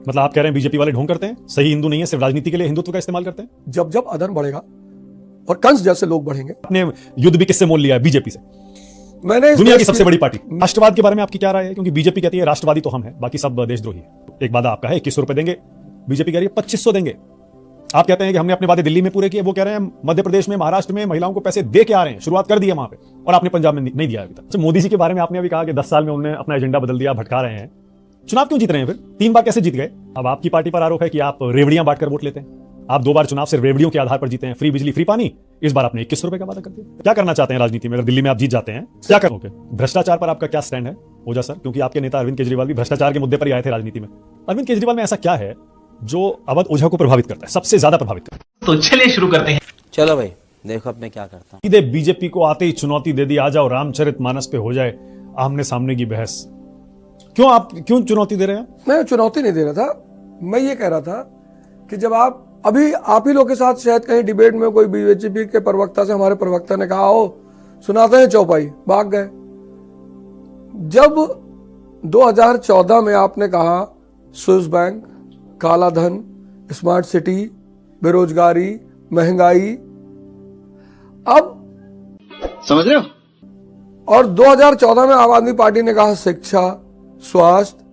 मतलब आप कह रहे हैं बीजेपी वाले ढोंग करते हैं, सही हिंदू नहीं है, सिर्फ राजनीति के लिए हिंदुत्व का इस्तेमाल करते हैं। जब जब अधर्म बढ़ेगा और कंस जैसे लोग बढ़ेंगे। आपने युद्ध भी किससे मोल लिया है? बीजेपी से। मैंने दुनिया की सबसे बड़ी पार्टी। राष्ट्रवाद के बारे में आपकी क्या राय है? क्योंकि बीजेपी कहती है राष्ट्रवादी तो हम हैं, बाकी सब देशद्रोही है। एक वादा आपका है 2100 रुपए देंगे, बीजेपी कह रही है 2500 देंगे। आप कहते हैं कि हमने अपने वादे दिल्ली में पूरे किए, वो कह रहे हैं मध्य प्रदेश में, महाराष्ट्र में महिलाओं को पैसे दे के आ रहे हैं, शुरुआत कर दी है वहां पे, और आपने पंजाब में नहीं दिया अभी तक। तो मोदी जी के बारे में आपने अभी कहा कि 10 साल में उन्होंने अपना एजेंडा बदल दिया, भटका रहे हैं। चुनाव क्यों जीत रहे हैं फिर? 3 बार कैसे जीत गए? अब आपकी पार्टी पर आरोप है कि आप रेवड़ियां बांटकर वोट लेते हैं। आप 2 बार चुनाव सिर्फ रेवड़ियों के आधार पर जीते हैं, फ्री बिजली फ्री पानी। इस बार आपने 2100 रुपए का वादा कर दिया। क्या करना चाहते हैं राजनीति में? अगर दिल्ली में आप जीत जाते हैं क्या करोगे? भ्रष्टाचार पर आपका क्या स्टैंड है ओझा सर? क्योंकि आपके नेता अरविंद केजरीवाल भी भ्रष्टाचार के मुद्दे पर ही आए थे राजनीति में। अरविंद केजरीवाल में ऐसा क्या है जो अवध ओझा को प्रभावित करता है, सबसे ज्यादा प्रभावित करता है? तो चलिए शुरू करते हैं। चलो भाई देखो अब मैं क्या करता हूँ। सीधे बीजेपी को आते ही चुनौती दे दी, आ जाओ रामचरितमानस पे हो जाए आमने सामने की बहस। क्यों आप चुनौती दे रहे हैं? मैं चुनौती नहीं दे रहा था, मैं ये कह रहा था कि जब आप ही लोग के साथ शायद कहीं डिबेट में कोई बीजेपी के प्रवक्ता से हमारे प्रवक्ता ने कहा हो सुनाते हैं चौपाई, भाग गए। जब 2014 में आपने कहा स्विस बैंक, काला धन, स्मार्ट सिटी, बेरोजगारी, महंगाई, अब समझ रहे हो? और 2014 में आम आदमी पार्टी ने कहा शिक्षा, स्वास्थ्य।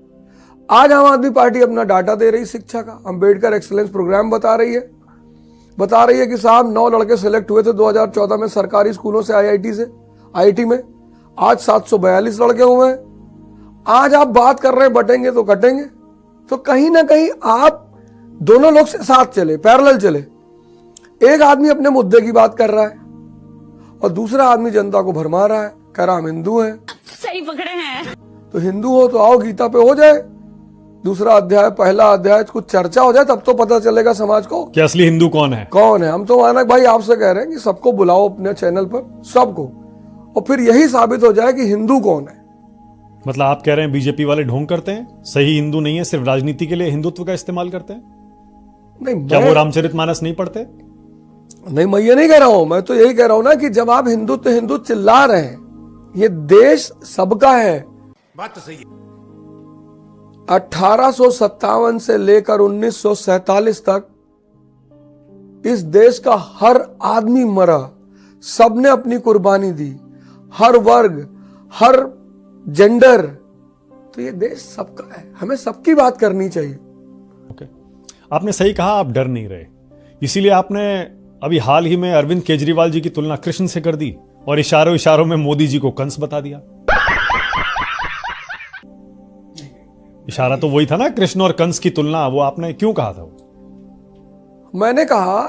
आज आम आदमी पार्टी अपना डाटा दे रही शिक्षा का, अंबेडकर एक्सीलेंस प्रोग्राम बता रही है कि साहब 9 लड़के सिलेक्ट हुए थे 2014 में सरकारी स्कूलों से आईआईटी में, आज 742 लड़के हुए हैं। आज आप बात कर रहे हैं बटेंगे तो कटेंगे, तो कहीं ना कहीं आप दोनों लोग से साथ चले, पैरेलल चले। एक आदमी अपने मुद्दे की बात कर रहा है और दूसरा आदमी जनता को भरमा रहा है, कह रहा हम हिंदू हैं। सही पकड़े हैं। तो हिंदू हो तो आओ गीता पे हो जाए, दूसरा अध्याय, पहला अध्याय, कुछ चर्चा हो जाए, तब तो पता चलेगा समाज को कि असली हिंदू कौन है। हम तो मानक भाई आपसे कह रहे हैं कि सबको बुलाओ अपने चैनल पर, सबको, और फिर यही साबित हो जाए कि हिंदू कौन है। मतलब आप कह रहे हैं बीजेपी वाले ढोंग करते हैं, सही हिंदू नहीं है, सिर्फ राजनीति के लिए हिंदुत्व का इस्तेमाल करते हैं। नहीं, क्या वो रामचरितमानस नहीं पढ़ते? नहीं, मैं ये नहीं कह रहा हूं, मैं तो यही कह रहा हूं ना कि जब आप हिंदू चिल्ला रहे हैं, ये देश सबका है। बात तो सही है। 1857 से लेकर 1947 तक इस देश का हर आदमी मरा, सबने अपनी कुर्बानी दी, हर वर्ग, हर जेंडर। तो ये देश सबका है, हमें सबकी बात करनी चाहिए। ओके, आपने सही कहा, आप डर नहीं रहे, इसीलिए आपने अभी हाल ही में अरविंद केजरीवाल जी की तुलना कृष्ण से कर दी और इशारों में मोदी जी को कंस बता दिया। इशारा तो वही था ना, कृष्ण और कंस की तुलना, वो आपने क्यों कहा था? मैंने कहा,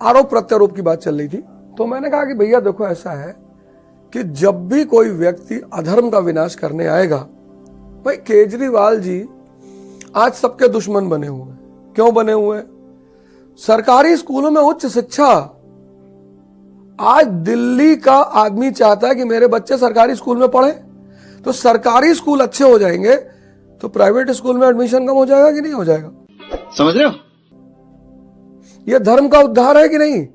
आरोप प्रत्यारोप की बात चल रही थी, तो मैंने कहा कि भैया देखो ऐसा है कि जब भी कोई व्यक्ति अधर्म का विनाश करने आएगा, भाई केजरीवाल जी आज सबके दुश्मन बने हुए हैं। क्यों बने हुए हैं? सरकारी स्कूलों में उच्च शिक्षा, आज दिल्ली का आदमी चाहता है कि मेरे बच्चे सरकारी स्कूल में पढ़े, तो सरकारी स्कूल अच्छे हो जाएंगे तो प्राइवेट स्कूल में एडमिशन कम हो जाएगा कि नहीं हो जाएगा? समझ रहे हो? यह धर्म का उद्धार है कि नहीं?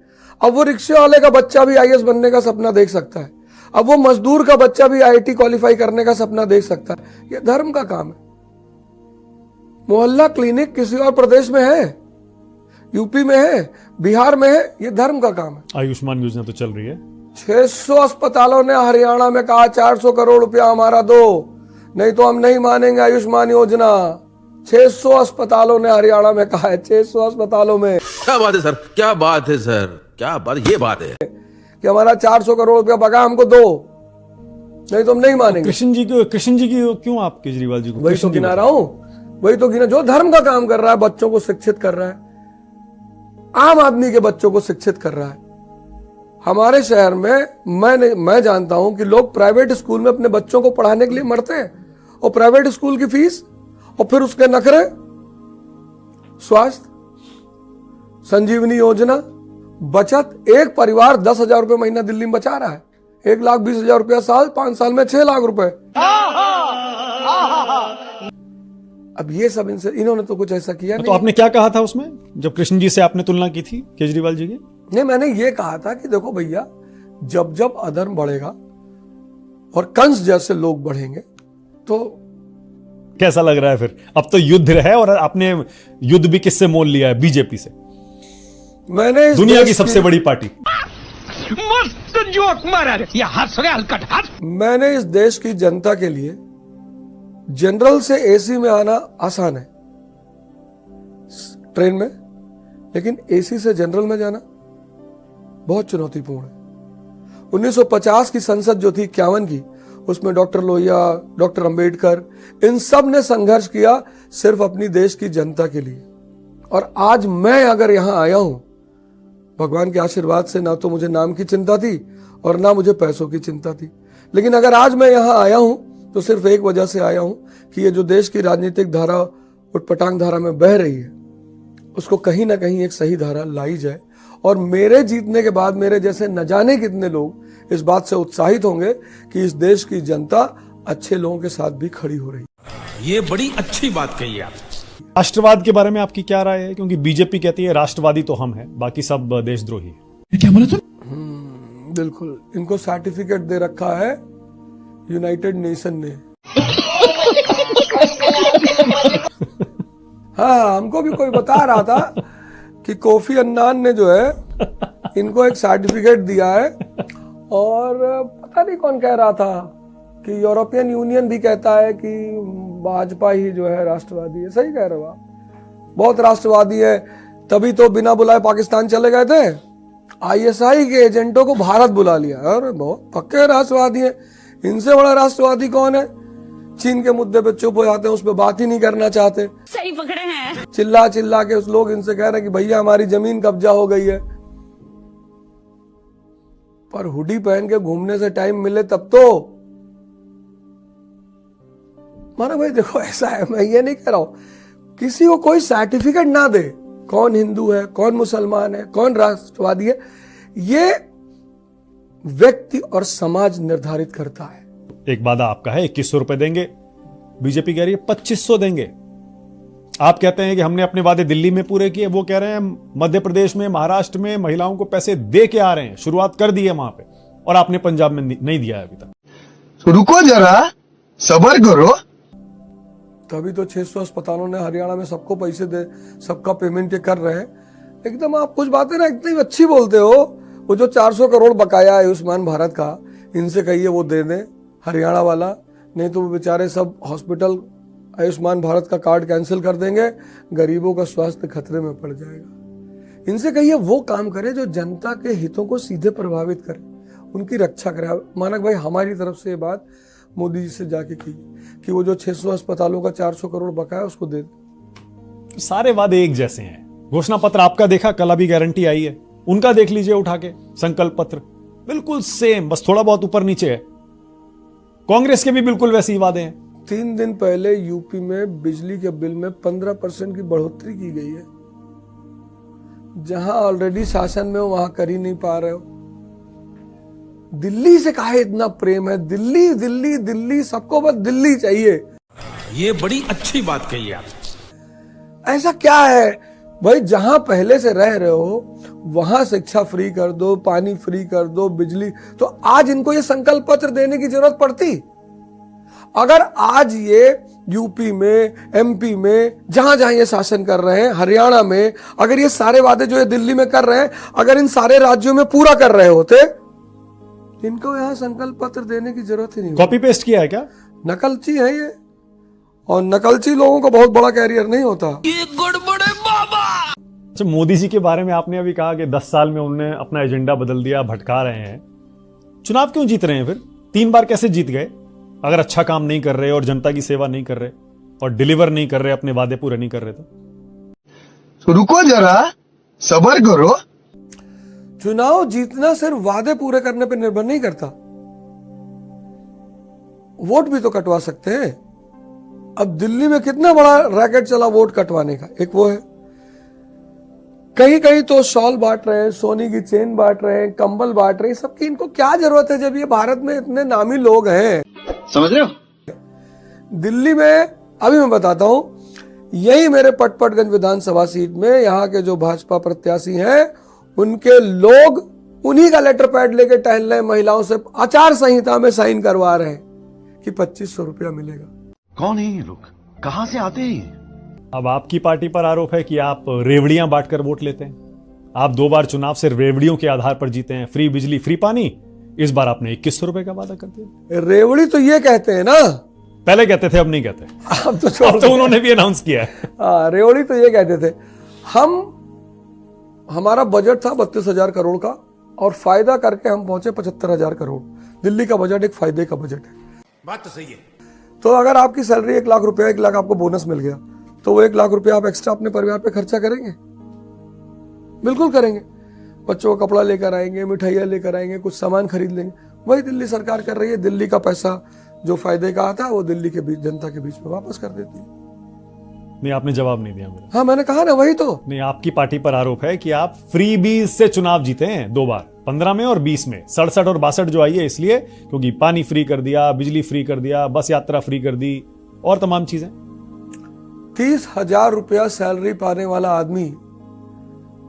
अब वो रिक्शे वाले का बच्चा भी आईएएस बनने का सपना देख सकता है, अब वो मजदूर का बच्चा भी आईआईटी क्वालिफाई करने का सपना देख सकता है। यह धर्म का काम है। मोहल्ला क्लिनिक किसी और प्रदेश में है, यूपी में है, बिहार में है, यह धर्म का काम है। आयुष्मान योजना तो चल रही है। 600 अस्पतालों ने हरियाणा में कहा 400 करोड़ रुपया हमारा दो, नहीं तो हम नहीं मानेंगे आयुष्मान योजना। 600 अस्पतालों ने हरियाणा में कहा है, 600 अस्पतालों में। क्या बात है सर, क्या बात है सर, क्या बात, ये बात है कि हमारा 400 करोड़ रुपया बका, हमको दो, नहीं तो हम नहीं मानेंगे। कृष्ण जी की क्यों आप केजरीवाल जी को? वही तो गिना रहा हूं, वही तो गिना, जो धर्म का काम कर रहा है, बच्चों को शिक्षित कर रहा है, आम आदमी के बच्चों को शिक्षित कर रहा है। हमारे शहर में मैं जानता हूं कि लोग प्राइवेट स्कूल में अपने बच्चों को पढ़ाने के लिए मरते हैं, और प्राइवेट स्कूल की फीस और फिर उसके नखरे। स्वास्थ्य, संजीवनी योजना, बचत, एक परिवार 10,000 रुपए महीना दिल्ली में बचा रहा है, 1,20,000 रुपया साल, 5 साल में 6 लाख रुपए। अब ये सब इन्होंने तो कुछ ऐसा किया नहीं। तो आपने क्या कहा था उसमें, जब कृष्ण जी से आपने तुलना की थी केजरीवाल जी की? नहीं, मैंने ये कहा था कि देखो भैया, जब जब अधर्म बढ़ेगा और कंस जैसे लोग बढ़ेंगे, तो कैसा लग रहा है फिर? अब तो युद्ध है और आपने युद्ध भी किससे मोल लिया है? बीजेपी से, मैंने दुनिया की सबसे बड़ी पार्टी। मस्त जोक मारा रे, ये हंस रहे हलकट हंस। मैंने इस देश की जनता के लिए जनरल से एसी में आना आसान है ट्रेन में, लेकिन एसी से जनरल में जाना बहुत चुनौतीपूर्ण है। 1950 की संसद जो थी 51 की, उसमें डॉक्टर लोहिया, डॉक्टर अंबेडकर, इन सब ने संघर्ष किया सिर्फ अपनी देश की जनता के लिए। और आज मैं अगर यहां आया हूं, भगवान के आशीर्वाद से, ना तो मुझे नाम की चिंता थी और ना मुझे पैसों की चिंता थी, लेकिन अगर आज मैं यहां आया हूं तो सिर्फ एक वजह से आया हूं कि ये जो देश की राजनीतिक धारा उटपटांग धारा में बह रही है, उसको कहीं ना कहीं एक सही धारा लाई जाए। और मेरे जीतने के बाद मेरे जैसे न जाने कितने लोग इस बात से उत्साहित होंगे कि इस देश की जनता अच्छे लोगों के साथ भी खड़ी हो रही है। ये बड़ी अच्छी बात कही आप। राष्ट्रवाद के बारे में आपकी क्या राय है? क्योंकि बीजेपी कहती है राष्ट्रवादी तो हम हैं, बाकी सब देशद्रोही है। क्या बोला तुम? बिल्कुल, इनको सर्टिफिकेट दे रखा है यूनाइटेड नेशन ने। हाँ, हमको भी कोई बता रहा था कि कोफी अन्नान ने जो है इनको एक सर्टिफिकेट दिया है, और पता नहीं कौन कह रहा था कि यूरोपियन यूनियन भी कहता है कि भाजपा ही जो है राष्ट्रवादी है। सही कह रहे हो आप, बहुत राष्ट्रवादी है, तभी तो बिना बुलाए पाकिस्तान चले गए थे। आईएसआई के एजेंटों को भारत बुला लिया। अरे बहुत पक्के राष्ट्रवादी है, इनसे बड़ा राष्ट्रवादी कौन है? चीन के मुद्दे पे चुप हो जाते हैं, उस पर बात ही नहीं करना चाहते। सही पकड़े हैं। चिल्ला चिल्ला के उस लोग इनसे कह रहे हैं कि भैया हमारी जमीन कब्जा हो गई है, पर हुडी पहन के घूमने से टाइम मिले तब तो। माना भाई देखो, ऐसा है, मैं ये नहीं कह रहा हूं किसी को कोई सर्टिफिकेट ना दे कौन हिंदू है, कौन मुसलमान है, कौन राष्ट्रवादी है, ये व्यक्ति और समाज निर्धारित करता है। एक वादा आपका है 2100 रुपए देंगे, बीजेपी कह रही है 2500 देंगे। आप कहते हैं कि हमने अपने वादे दिल्ली में पूरे किए, वो कह रहे हैं मध्य प्रदेश में, महाराष्ट्र में महिलाओं को पैसे दे के आ रहे हैं, शुरुआत कर दी है वहां पे, और आपने पंजाब में नहीं दिया है अभी तक। तो रुको जरा, सबर करो। तभी तो 600 अस्पतालों ने हरियाणा में सबको पैसे दे, सबका पेमेंट ये कर रहे हैं। एकदम आप कुछ बातें ना इतनी अच्छी बोलते हो। वो जो 400 करोड़ बकाया है आयुष्मान भारत का, इनसे कहिए वो दे दें हरियाणा वाला, नहीं तो वो बेचारे सब हॉस्पिटल आयुष्मान भारत का कार्ड कैंसिल कर देंगे, गरीबों का स्वास्थ्य खतरे में पड़ जाएगा। इनसे कहिए वो काम करे जो जनता के हितों को सीधे प्रभावित करे, उनकी रक्षा करे। मानक भाई, हमारी तरफ से ये बात मोदी जी से जाके की कि वो जो 600 अस्पतालों का 400 करोड़ बकाया उसको दे दे। सारे वादे एक जैसे हैं। घोषणा पत्र आपका देखा, कल अभी गारंटी आई है, उनका देख लीजिए उठा के, संकल्प पत्र बिल्कुल सेम, बस थोड़ा बहुत ऊपर नीचे है। कांग्रेस के भी बिल्कुल वैसे ही वादे हैं। 3 दिन पहले यूपी में बिजली के बिल में 15% की बढ़ोतरी की गई है। जहां ऑलरेडी शासन में हो वहां कर ही नहीं पा रहे हो। दिल्ली से काहे इतना प्रेम है? दिल्ली दिल्ली दिल्ली, सबको बस दिल्ली चाहिए। ये बड़ी अच्छी बात कही आप। ऐसा क्या है भाई? जहां पहले से रह रहे हो वहां शिक्षा फ्री कर दो, पानी फ्री कर दो, बिजली। तो आज इनको ये संकल्प पत्र देने की जरूरत पड़ती? अगर आज ये यूपी में, एमपी में, जहां जहां ये शासन कर रहे हैं, हरियाणा में, अगर ये सारे वादे जो ये दिल्ली में कर रहे हैं, अगर इन सारे राज्यों में पूरा कर रहे होते, इनको यहां संकल्प पत्र देने की जरूरत ही नहीं। कॉपी पेस्ट किया है क्या? नकलची है ये, और नकलची लोगों को बहुत बड़ा कैरियर नहीं होता। ये गड़बड़े बाबा। अच्छा, मोदी जी के बारे में आपने अभी कहा कि 10 साल में उन्होंने अपना एजेंडा बदल दिया, भटका रहे हैं। चुनाव क्यों जीत रहे हैं फिर? 3 बार कैसे जीत गए अगर अच्छा काम नहीं कर रहे और जनता की सेवा नहीं कर रहे और डिलीवर नहीं कर रहे, अपने वादे पूरे नहीं कर रहे? तो रुको जरा, सबर करो। चुनाव जीतना सिर्फ वादे पूरे करने पर निर्भर नहीं करता, वोट भी तो कटवा सकते हैं। अब दिल्ली में कितना बड़ा रैकेट चला वोट कटवाने का। एक वो है, कहीं कहीं तो शॉल बांट रहे हैं, सोने की चेन बांट रहे हैं, कंबल बांट रहे हैं। सबकी इनको क्या जरूरत है जब ये भारत में इतने नामी लोग हैं? समझ रहे हो? दिल्ली में अभी मैं बताता हूं, यही मेरे पटपटगंज विधानसभा सीट में यहाँ के जो भाजपा प्रत्याशी हैं, उनके लोग उन्हीं का लेटर पैड लेके टहल रहे हैं, महिलाओं से आचार संहिता में साइन करवा रहे हैं कि 2500 रुपया मिलेगा। कौन है ये लोग? कहां से आते हैं? अब आपकी पार्टी पर आरोप है कि आप रेवड़ियां बांटकर वोट लेते हैं। आप 2 बार चुनाव सिर्फ रेवड़ियों के आधार पर जीते हैं। फ्री बिजली, फ्री पानी। इस बार आपने 2100 रुपए का वादा कर दिया। रेवड़ी तो ये कहते हैं ना, पहले कहते थे, अब नहीं कहते। अब तो छोड़ अब तो उन्होंने भी अनाउंस किया है। हाँ, रेवड़ी तो ये कहते थे। हमारा बजट था 32,000 करोड़ का और फायदा करके हम पहुंचे 75,000 करोड़। दिल्ली का बजट एक फायदे का बजट है। बात तो सही है। तो अगर आपकी सैलरी 1 लाख रुपया, 1 लाख आपको बोनस मिल गया, तो वो 1 लाख रुपया आप एक्स्ट्रा अपने परिवार पे खर्चा करेंगे? बिल्कुल करेंगे। बच्चों को कपड़ा लेकर आएंगे, मिठाइयाँ लेकर आएंगे, कुछ सामान खरीद लेंगे। वही दिल्ली सरकार कर रही है। दिल्ली का पैसा जो फायदे का आता है वो दिल्ली के बीच, जनता के बीच में वापस कर देती है। नहीं, आपने जवाब नहीं दिया मेरा। हाँ, मैंने कहा ना, वही तो। नहीं, आपकी पार्टी पर आरोप है कि आप फ्री बीज से चुनाव जीते हैं 2 बार, 15 में और 20 में। 67 और 62 जो आई है इसलिए क्योंकि पानी फ्री कर दिया, बिजली फ्री कर दिया, बस यात्रा फ्री कर दी और तमाम चीजें। 30,000 रुपया सैलरी पाने वाला आदमी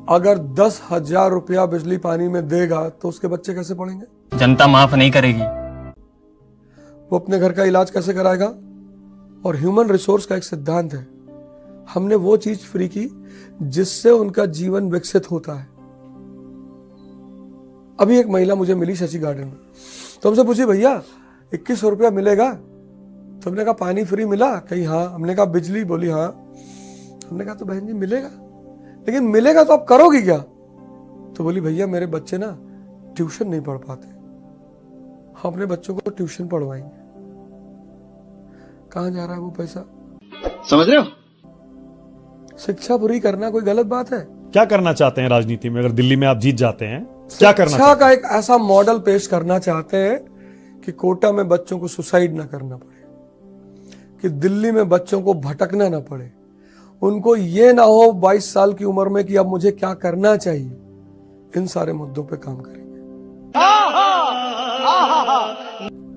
अगर 10,000 रुपया बिजली पानी में देगा तो उसके बच्चे कैसे पढ़ेंगे? जनता माफ नहीं करेगी। वो अपने घर का इलाज कैसे कराएगा? और ह्यूमन रिसोर्स का एक सिद्धांत है, हमने वो चीज फ्री की जिससे उनका जीवन विकसित होता है। अभी एक महिला मुझे मिली शशि गार्डन में, तो हमसे पूछी, भैया 2100 रुपया मिलेगा? तो हमने कहा पानी फ्री मिला? कहीं हाँ। हमने कहा बिजली? बोली हाँ। हमने कहा तो बहन जी मिलेगा, लेकिन मिलेगा तो आप करोगी क्या? तो बोली भैया मेरे बच्चे ना ट्यूशन नहीं पढ़ पाते, हम अपने बच्चों को ट्यूशन पढ़वाएंगे। कहां जा रहा है वो पैसा? समझ रहे हो? शिक्षा पूरी करना कोई गलत बात है? क्या करना चाहते हैं राजनीति में? अगर दिल्ली में आप जीत जाते हैं, क्या करना शिक्षा का एक ऐसा मॉडल पेश करना चाहते हैं कि कोटा में बच्चों को सुसाइड ना करना पड़े, कि दिल्ली में बच्चों को भटकना ना पड़े, उनको ये ना हो 22 साल की उम्र में कि अब मुझे क्या करना चाहिए। इन सारे मुद्दों पे काम करेंगे।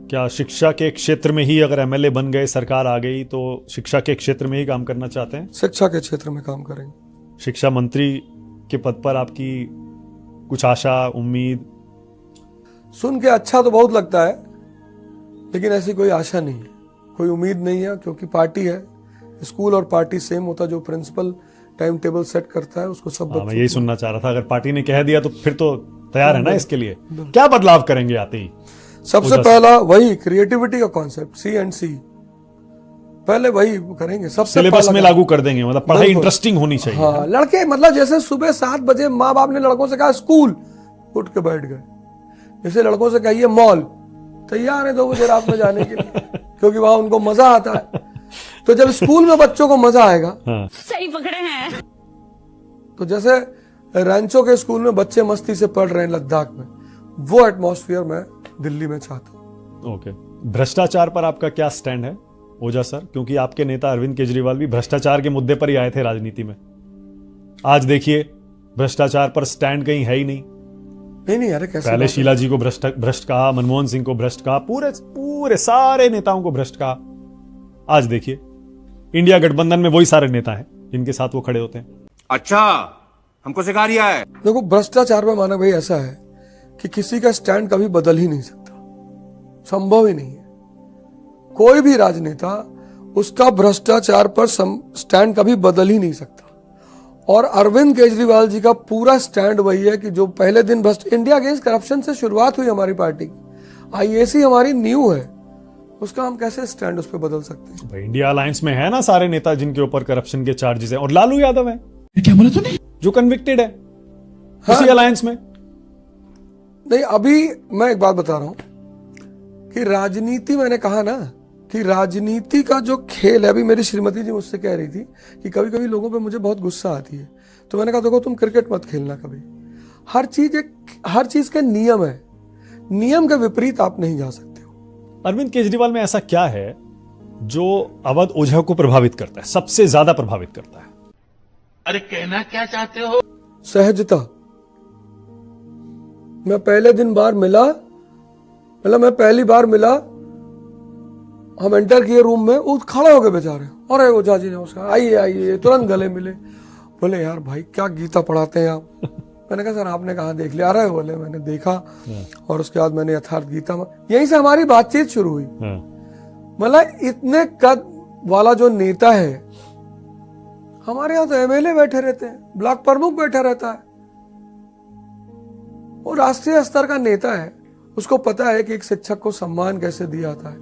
क्या शिक्षा के क्षेत्र में ही अगर एमएलए बन गए, सरकार आ गई, तो शिक्षा के क्षेत्र में ही काम करना चाहते हैं? शिक्षा के क्षेत्र में काम करेंगे। शिक्षा मंत्री के पद पर आपकी कुछ आशा, उम्मीद? सुन के अच्छा तो बहुत लगता है, लेकिन ऐसी कोई आशा नहीं है, कोई उम्मीद नहीं है, क्योंकि पार्टी है। स्कूल और पार्टी सेम होता, जो प्रिंसिपल टाइम टेबल सेट करता है उसको सब मैं यही सुनना चाह रहा था। अगर पार्टी ने कह दिया तो फिर तो तैयार है ना इसके लिए। क्या बदलाव करेंगे आते ही? सबसे पहला वही क्रिएटिविटी का कॉन्सेप्ट, C&C, पहले वही करेंगे। सबसे सिलेबस में लागू कर देंगे, मतलब पढ़ाई इंटरेस्टिंग होनी चाहिए। हाँ, लड़के मतलब जैसे सुबह 7 बजे माँ बाप ने लड़कों से कहा स्कूल, उठ के बैठ गए। जैसे लड़कों से कहिए मॉल, तैयार है 2 बजे रात में जाने के लिए, क्योंकि वहां उनको मजा आता है। तो जब स्कूल में बच्चों को मजा आएगा, सही पकड़े हैं। तो जैसे रैंचो के स्कूल में बच्चे मस्ती से पढ़ रहे हैं लद्दाख में, वो एटमॉस्फेयर मैं दिल्ली में चाहता हूं। ओके। भ्रष्टाचार पर आपका क्या स्टैंड है ओझा सर? क्योंकि आपके नेता अरविंद केजरीवाल भी भ्रष्टाचार के मुद्दे पर ही आए थे राजनीति में। आज देखिए भ्रष्टाचार पर स्टैंड कहीं है ही नहीं। नहीं, अरे कैसे? पहले शीला जी को भ्रष्ट कहा, मनमोहन सिंह को भ्रष्ट कहा, पूरे सारे नेताओं को भ्रष्ट कहा। आज देखिए इंडिया गठबंधन में वही सारे नेता हैं जिनके साथ वो खड़े होते हैं। अच्छा, हमको सिखा रिया है। देखो, भ्रष्टाचार में माना भाई ऐसा है कि किसी का स्टैंड कभी बदल ही नहीं सकता, संभव ही नहीं है। कोई भी राजनेता उसका भ्रष्टाचार पर स्टैंड कभी बदल ही नहीं सकता। और अरविंद केजरीवाल जी का पूरा स्टैंड वही है कि जो पहले दिन इंडिया अगेंस्ट करप्शन से शुरुआत हुई हमारी पार्टी की, IAC हमारी न्यू है, उसका हम कैसे स्टैंड उस पर बदल सकते हैं? भाई इंडिया अलायंस में है ना सारे नेता जिनके ऊपर करप्शन के चार्जेस हैं, और लालू यादव है। क्या बोला तूने? जो कन्विक्टेड है हाँ? उसी अलायंस में। नहीं, अभी मैं एक बात बता रहा हूं कि राजनीति, मैंने कहा ना कि राजनीति का जो खेल है, अभी मेरी श्रीमती जी मुझसे कह रही थी कि कभी कभी लोगों पे मुझे बहुत गुस्सा आती है, तो मैंने कहा देखो तुम क्रिकेट मत खेलना कभी। हर चीज के नियम है, नियम के विपरीत आप नहीं जा सकते हो। अरविंद केजरीवाल में ऐसा क्या है जो अवध ओझा को प्रभावित करता है, सबसे ज्यादा प्रभावित करता है? अरे कहना क्या चाहते हो? सहजता। मैं पहले दिन बार मिला, मतलब मैं पहली बार मिला, हम एंटर किए रूम में, वो खड़े हो गए बेचारे, अरे ओझा जी नमस्कार, आइए आइए, तुरंत गले मिले। बोले यार भाई क्या गीता पढ़ाते हैं आप? मैंने कहा सर आपने कहा देख लिया? अरे बोले मैंने देखा, और उसके बाद मैंने यथार्थ गीता में, यहीं से हमारी बातचीत शुरू हुई। मतलब इतने कद वाला जो नेता है, हमारे यहां तो एमएलए बैठे रहते हैं, ब्लॉक प्रमुख बैठा रहता है, वो राष्ट्रीय स्तर का नेता है, उसको पता है कि एक शिक्षक को सम्मान कैसे दिया जाता है।